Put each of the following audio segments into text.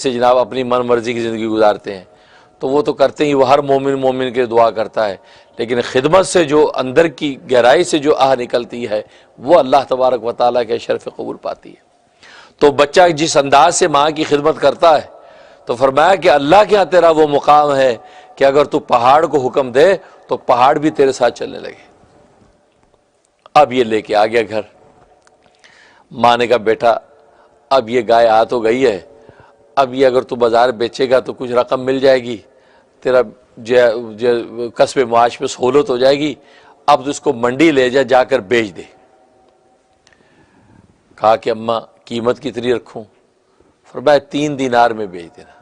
سے جناب اپنی من مرضی کی زندگی گزارتے ہیں، تو وہ تو کرتے ہی، وہ ہر مومن کے دعا کرتا ہے، لیکن خدمت سے جو اندر کی گہرائی سے جو آہ نکلتی ہے وہ اللہ تبارک و تعالیٰ کے شرف قبول پاتی ہے۔ تو بچہ جس انداز سے ماں کی خدمت کرتا ہے تو فرمایا کہ اللہ کے ہاں تیرا وہ مقام ہے کہ اگر تو پہاڑ کو حکم دے تو پہاڑ بھی تیرے ساتھ چلنے لگے۔ اب یہ لے کے آ گیا گھر، ماں نے کہا بیٹا اب یہ گائے آ تو گئی ہے، اب یہ اگر تو بازار بیچے گا تو کچھ رقم مل جائے گی، تیرا کسب معاش میں سہولت ہو جائے گی، اب تو اس کو منڈی لے جا کر بیچ دے۔ کہا کہ اماں قیمت کتنی رکھوں؟ فرمایا 3 دینار میں بیچ دینا۔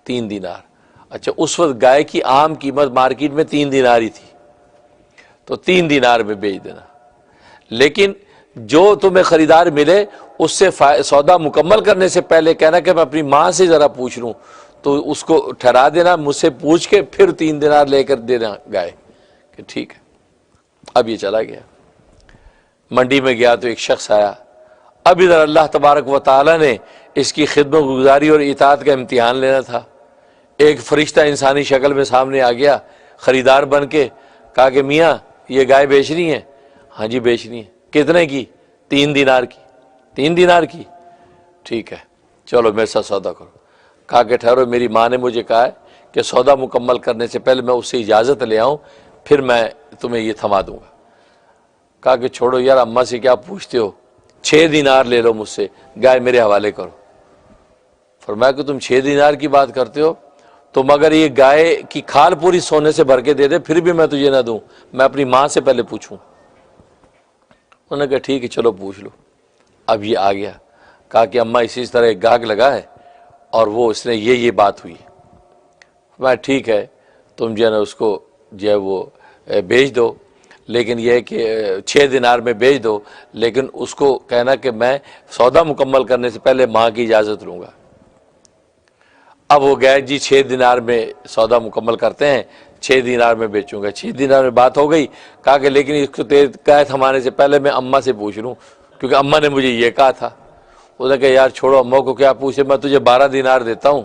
3 دینار؟ اچھا اس وقت گائے کی عام قیمت مارکیٹ میں 3 دینار ہی تھی، تو 3 دینار میں بیچ دینا، لیکن جو تمہیں خریدار ملے اس سے سودا مکمل کرنے سے پہلے کہنا کہ میں اپنی ماں سے ذرا پوچھ لوں، تو اس کو ٹھہرا دینا، مجھ سے پوچھ کے پھر 3 دینار لے کر دینا گائے، کہ ٹھیک ہے۔ اب یہ چلا گیا، منڈی میں گیا تو ایک شخص آیا، اب ادھر اللہ تبارک و تعالیٰ نے اس کی خدمت گزاری اور اطاعت کا امتحان لینا تھا۔ ایک فرشتہ انسانی شکل میں سامنے آ گیا خریدار بن کے، کہا کہ میاں یہ گائے بیچنی ہے؟ ہاں جی بیچنی ہے۔ کتنے کی؟ 3 دینار کی۔ 3 دینار کی؟ ٹھیک ہے چلو میرے ساتھ سودا کرو۔ کہا کہ ٹھہرو، میری ماں نے مجھے کہا ہے کہ سودا مکمل کرنے سے پہلے میں اس سے اجازت لے آؤں پھر میں تمہیں یہ تھما دوں گا۔ کہا کہ چھوڑو یار، اماں سے کیا پوچھتے ہو، 6 دینار لے لو مجھ سے، گائے میرے حوالے کرو۔ فرمایا کہ تم 6 دینار کی بات کرتے ہو، تم اگر یہ گائے کی کھال پوری سونے سے بھر کے دے دے پھر بھی میں تجھے نہ دوں، میں اپنی ماں سے پہلے پوچھوں۔ انہوں نے کہا ٹھیک ہے چلو پوچھ لو۔ اب یہ آ گیا، کہا کہ اماں اسی طرح ایک گاہک لگا ہے اور وہ اس نے یہ بات ہوئی۔ میں ٹھیک ہے تم جو ہے نا اس کو جو ہے وہ بیچ دو، لیکن یہ ہے کہ 6 دینار میں بیچ دو، لیکن اس کو کہنا کہ میں سودا مکمل کرنے سے پہلے ماں کی اجازت لوں گا۔ اب وہ گئے جی 6 دینار میں سودا مکمل کرتے ہیں، 6 دینار میں بیچوں گا۔ 6 دینار میں بات ہو گئی، کہا کہ لیکن اس کو گائے تھمانے سے پہلے میں اماں سے پوچھ لوں کیونکہ اماں نے مجھے یہ کہا تھا۔ اس نے کہا یار چھوڑو، اماں کو کیا پوچھے، میں تجھے 12 دینار دیتا ہوں،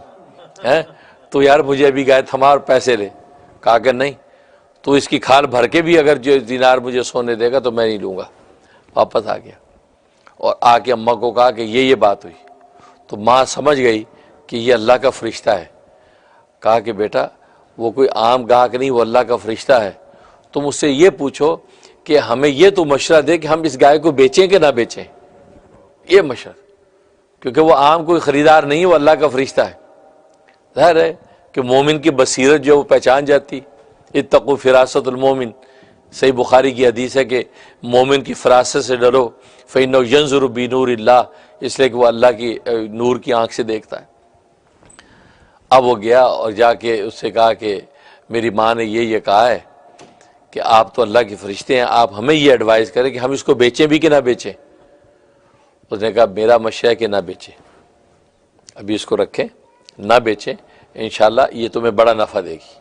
تو یار مجھے ابھی گائے تھما اور پیسے لے۔ کہا کہ نہیں، تو اس کی کھال بھر کے بھی اگر جو دینار مجھے سونے دے گا تو میں نہیں لوں گا۔ واپس آ گیا اور آ کے اماں کو کہا کہ یہ بات ہوئی، تو ماں سمجھ گئی کہ یہ اللہ کا فرشتہ ہے۔ کہا کہ بیٹا وہ کوئی عام گاہک نہیں، وہ اللہ کا فرشتہ ہے، تم اس سے یہ پوچھو کہ ہمیں یہ تو مشورہ دے کہ ہم اس گائے کو بیچیں کہ نہ بیچیں، یہ مشورہ، کیونکہ وہ عام کوئی خریدار نہیں، وہ اللہ کا فرشتہ ہے۔ ظاہر ہے کہ مومن کی بصیرت جو وہ پہچان جاتی، اتقوا فراست المومن، صحیح بخاری کی حدیث ہے کہ مومن کی فراست سے ڈرو، فإنہ ینظر بنور اللہ، اس لیے کہ وہ اللہ کی نور کی آنکھ سے دیکھتا ہے۔ اب وہ گیا اور جا کے اس سے کہا کہ میری ماں نے یہ کہا ہے کہ آپ تو اللہ کے فرشتے ہیں، آپ ہمیں یہ ایڈوائز کریں کہ ہم اس کو بیچیں بھی کہ نہ بیچیں۔ اس نے کہا میرا مشورہ ہے کہ نہ بیچیں، ابھی اس کو رکھیں، نہ بیچیں، انشاءاللہ یہ تمہیں بڑا نفع دے گی۔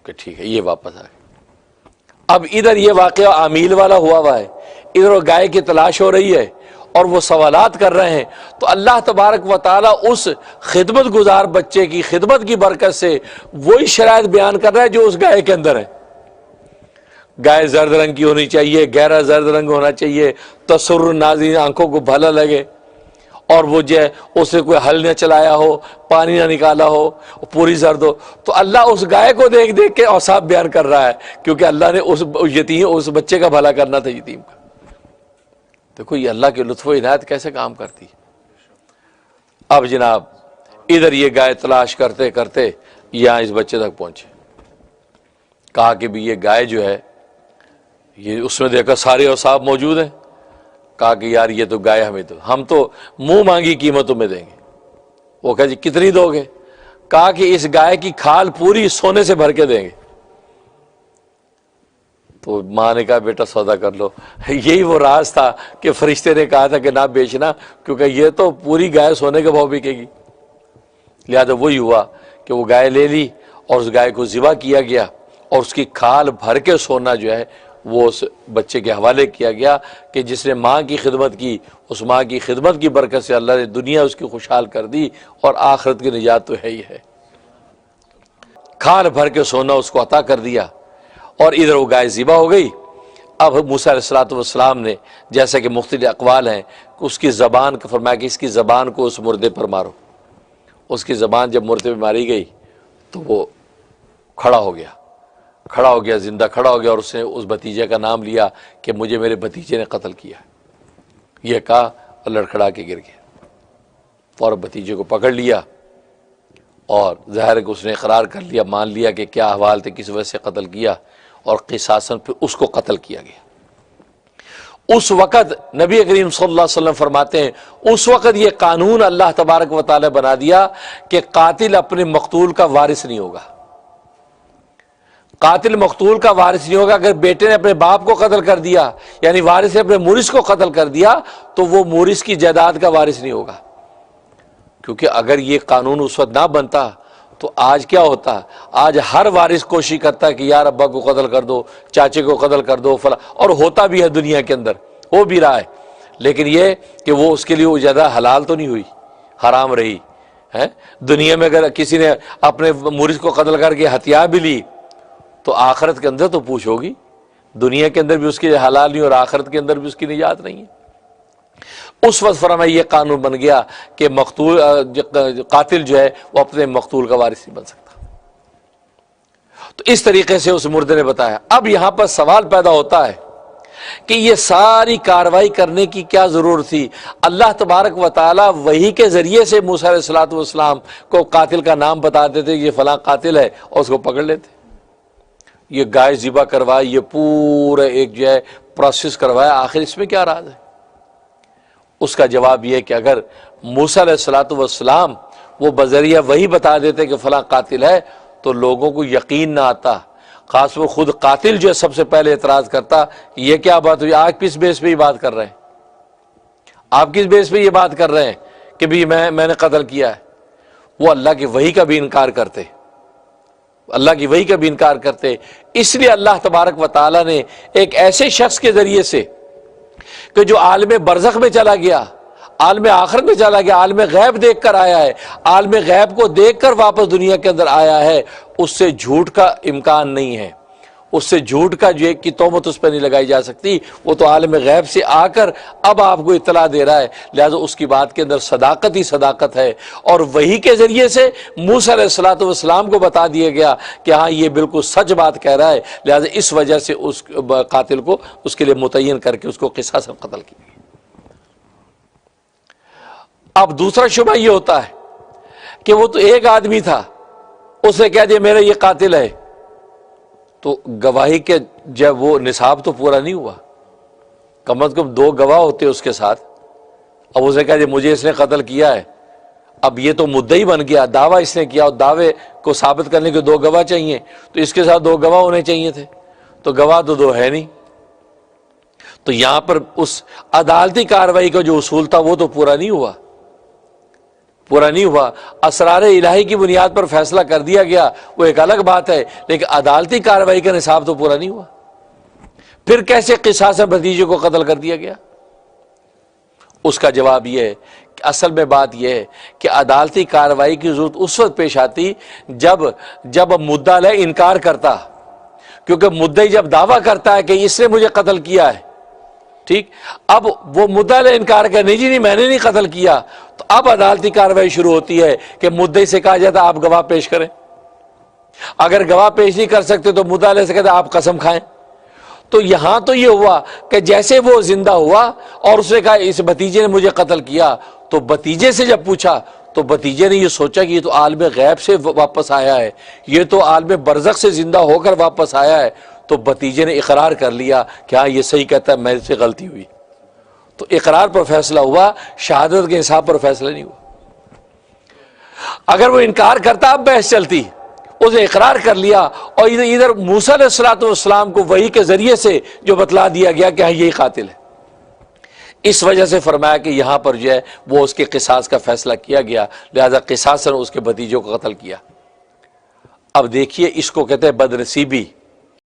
کہ ٹھیک ہے، یہ واپس آ گئے۔ اب ادھر یہ واقعہ عامیل والا ہوا ہے، ادھر گائے کی تلاش ہو رہی ہے اور وہ سوالات کر رہے ہیں، تو اللہ تبارک و تعالیٰ اس خدمت گزار بچے کی خدمت کی برکت سے وہی شرائط بیان کر رہا ہے جو اس گائے کے اندر ہے۔ گائے زرد رنگ کی ہونی چاہیے، گہرا زرد رنگ ہونا چاہیے، تسر ناظرین آنکھوں کو بھلا لگے، اور وہ جو ہے اس نے کوئی ہل نہ چلایا ہو، پانی نہ نکالا ہو، پوری زرد ہو۔ تو اللہ اس گائے کو دیکھ دیکھ کے اوصاف بیان کر رہا ہے، کیونکہ اللہ نے اس بچے کا بھلا کرنا تھا، یتیم کا۔ دیکھو یہ اللہ کے لطف و عنایت کیسے کام کرتی ہے۔ اب جناب ادھر یہ گائے تلاش کرتے کرتے یہاں اس بچے تک پہنچے، کہا کہ بھی یہ گائے جو ہے، یہ اس میں دیکھا سارے اوصاف موجود ہیں۔ کہا کہ یار یہ تو گائے ہم تو منہ مانگی قیمتوں میں دیں گے۔ وہ کہا جی کتنی دو گے؟ کہا کہ اس گائے کی کھال پوری سونے سے بھر کے دیں گے۔ تو ماں نے کہا بیٹا سودا کر لو۔ یہی وہ راز تھا کہ فرشتے نے کہا تھا کہ نہ بیچنا، کیونکہ یہ تو پوری گائے سونے کے بھاؤ بکے گی۔ لہٰذا وہی ہوا کہ وہ گائے لے لی اور اس گائے کو ذبح کیا گیا، اور اس کی کھال بھر کے سونا جو ہے وہ اس بچے کے حوالے کیا گیا کہ جس نے ماں کی خدمت کی، اس ماں کی خدمت کی برکت سے اللہ نے دنیا اس کی خوشحال کر دی اور آخرت کی نجات تو ہے ہی ہے۔ کھال بھر کے سونا اس کو عطا کر دیا، اور ادھر وہ گائے ذبح ہو گئی۔ اب موسیٰ علیہ السلام نے، جیسا کہ مختلف اقوال ہیں، اس کی زبان کو فرمایا کہ اس کی زبان کو اس مردے پر مارو۔ اس کی زبان جب مردے پہ ماری گئی تو وہ کھڑا ہو گیا، زندہ کھڑا ہو گیا، اور اس نے اس بھتیجے کا نام لیا کہ مجھے میرے بھتیجے نے قتل کیا، یہ کہا اور لڑکھڑا کے گر گیا۔ اور بھتیجے کو پکڑ لیا، اور ظاہر ہے کہ اس نے اقرار کر لیا، مان لیا کہ کیا احوال تھے، کس وجہ سے قتل کیا، اور قصاصاً پھر اس کو قتل کیا گیا۔ اس وقت نبی کریم صلی اللہ علیہ وسلم فرماتے ہیں، اس وقت یہ قانون اللہ تبارک و تعالی بنا دیا کہ قاتل اپنے مقتول کا وارث نہیں ہوگا۔ قاتل مقتول کا وارث نہیں ہوگا۔ اگر بیٹے نے اپنے باپ کو قتل کر دیا، یعنی وارث نے اپنے مورث کو قتل کر دیا، تو وہ مورث کی جائیداد کا وارث نہیں ہوگا۔ کیونکہ اگر یہ قانون اس وقت نہ بنتا تو آج کیا ہوتا؟ آج ہر وارث کوشش کرتا ہے کہ یار ابا کو قتل کر دو، چاچے کو قتل کر دو، فلاں، اور ہوتا بھی ہے دنیا کے اندر، ہو بھی رہا ہے، لیکن یہ کہ وہ اس کے لیے وہ زیادہ حلال تو نہیں ہوئی، حرام رہی ہے۔ دنیا میں اگر کسی نے اپنے مورث کو قتل کر کے ہتھیا بھی لی تو آخرت کے اندر تو پوچھ ہوگی، دنیا کے اندر بھی اس کے لیے حلال نہیں اور آخرت کے اندر بھی اس کی نجات نہیں ہے۔ اس وقت فرمایا یہ قانون بن گیا کہ قاتل جو ہے وہ اپنے مقتول کا وارث نہیں بن سکتا۔ تو اس طریقے سے اس مردے نے بتایا۔ اب یہاں پر سوال پیدا ہوتا ہے کہ یہ ساری کاروائی کرنے کی کیا ضرورت تھی؟ اللہ تبارک و تعالی وحی کے ذریعے سے موسیٰ علیہ السلام کو قاتل کا نام بتا دیتے، یہ فلاں قاتل ہے، اور اس کو پکڑ لیتے۔ یہ گائے ذبح کروائی، یہ پورا ایک جو ہے پروسیس کروایا، آخر اس میں کیا راز ہے؟ اس کا جواب یہ ہے کہ اگر موسیٰ علیہ السلام وہ بذریعہ وہی بتا دیتے کہ فلاں قاتل ہے تو لوگوں کو یقین نہ آتا، خاص وہ خود قاتل جو ہے سب سے پہلے اعتراض کرتا، یہ کیا بات ہوئی؟ آپ کس بیس پہ یہ بات کر رہے ہیں؟ آپ کس بیس پہ یہ بات کر رہے ہیں کہ بھی میں نے قتل کیا ہے؟ وہ اللہ کی وحی کا بھی انکار کرتے، اللہ کی وحی کا بھی انکار کرتے۔ اس لیے اللہ تبارک و تعالی نے ایک ایسے شخص کے ذریعے سے کہ جو عالم برزخ میں چلا گیا، عالم آخرت میں چلا گیا، عالم غیب دیکھ کر آیا ہے، عالم غیب کو دیکھ کر واپس دنیا کے اندر آیا ہے، اس سے جھوٹ کا امکان نہیں ہے، اس سے جھوٹ کا جو ایک کی تہمت اس پہ نہیں لگائی جا سکتی۔ وہ تو عالم غیب سے آ کر اب آپ کو اطلاع دے رہا ہے، لہذا اس کی بات کے اندر صداقت ہی صداقت ہے، اور وحی کے ذریعے سے موسیٰ علیہ السلام کو بتا دیا گیا کہ ہاں یہ بالکل سچ بات کہہ رہا ہے، لہذا اس وجہ سے اس قاتل کو اس کے لیے متعین کر کے اس کو قصاصاً قتل کیا۔ اب دوسرا شبہ یہ ہوتا ہے کہ وہ تو ایک آدمی تھا، اس نے کہہ دیا میرا یہ قاتل ہے، تو گواہی کے جب وہ نصاب تو پورا نہیں ہوا، کم از کم 2 گواہ ہوتے اس کے ساتھ۔ اب اسے کہہ دیا مجھے اس نے قتل کیا ہے، اب یہ تو مدعی بن گیا، دعویٰ اس نے کیا، اور دعوے کو ثابت کرنے کے 2 گواہ چاہیے، تو اس کے ساتھ 2 گواہ ہونے چاہیے تھے، تو گواہ تو 2 ہے نہیں۔ تو یہاں پر اس عدالتی کارروائی کا جو اصول تھا وہ تو پورا نہیں ہوا، اسرار الہی کی بنیاد پر فیصلہ کر دیا گیا، وہ ایک الگ بات ہے، لیکن عدالتی کارروائی کا نصاب تو پورا نہیں ہوا۔ پھر کیسے قصاص بھتیجے کو قتل کر دیا گیا؟ اس کا جواب یہ ہے کہ اصل میں بات یہ ہے کہ عدالتی کارروائی کی ضرورت اس وقت پیش آتی جب مدعا علیہ انکار کرتا، کیونکہ مدعی جب دعویٰ کرتا ہے کہ اس نے مجھے قتل کیا ہے، ٹھیک، اب وہ مدعا علیہ انکار کر نہیں جی نہیں میں نے نہیں قتل کیا، تو اب عدالتی کارروائی شروع ہوتی ہے کہ مدعی سے کہا جاتا آپ گواہ پیش کریں، اگر گواہ پیش نہیں کر سکتے تو مدعا علیہ سے کہتا آپ قسم کھائیں۔ تو یہاں تو یہ ہوا کہ جیسے وہ زندہ ہوا اور اس نے کہا اس بھتیجے نے مجھے قتل کیا، تو بھتیجے سے جب پوچھا تو بھتیجے نے یہ سوچا کہ یہ تو عالم غیب سے واپس آیا ہے، یہ تو عالم برزخ سے زندہ ہو کر واپس آیا ہے، تو بھتیجے نے اقرار کر لیا کہ ہاں یہ صحیح کہتا ہے، میرے سے غلطی ہوئی۔ تو اقرار پر فیصلہ ہوا، شہادت کے حساب پر فیصلہ نہیں ہوا۔ اگر وہ انکار کرتا اب بحث چلتی، اس نے اقرار کر لیا، اور ادھر موسیٰ علیہ السلام کو وحی کے ذریعے سے جو بتلا دیا گیا کہ ہاں یہی قاتل ہے، اس وجہ سے فرمایا کہ یہاں پر جو ہے وہ اس کے قصاص کا فیصلہ کیا گیا، لہذا قصاصاً اس کے بھتیجوں کو قتل کیا۔ اب دیکھیے اس کو کہتے ہیں بدنصیبی۔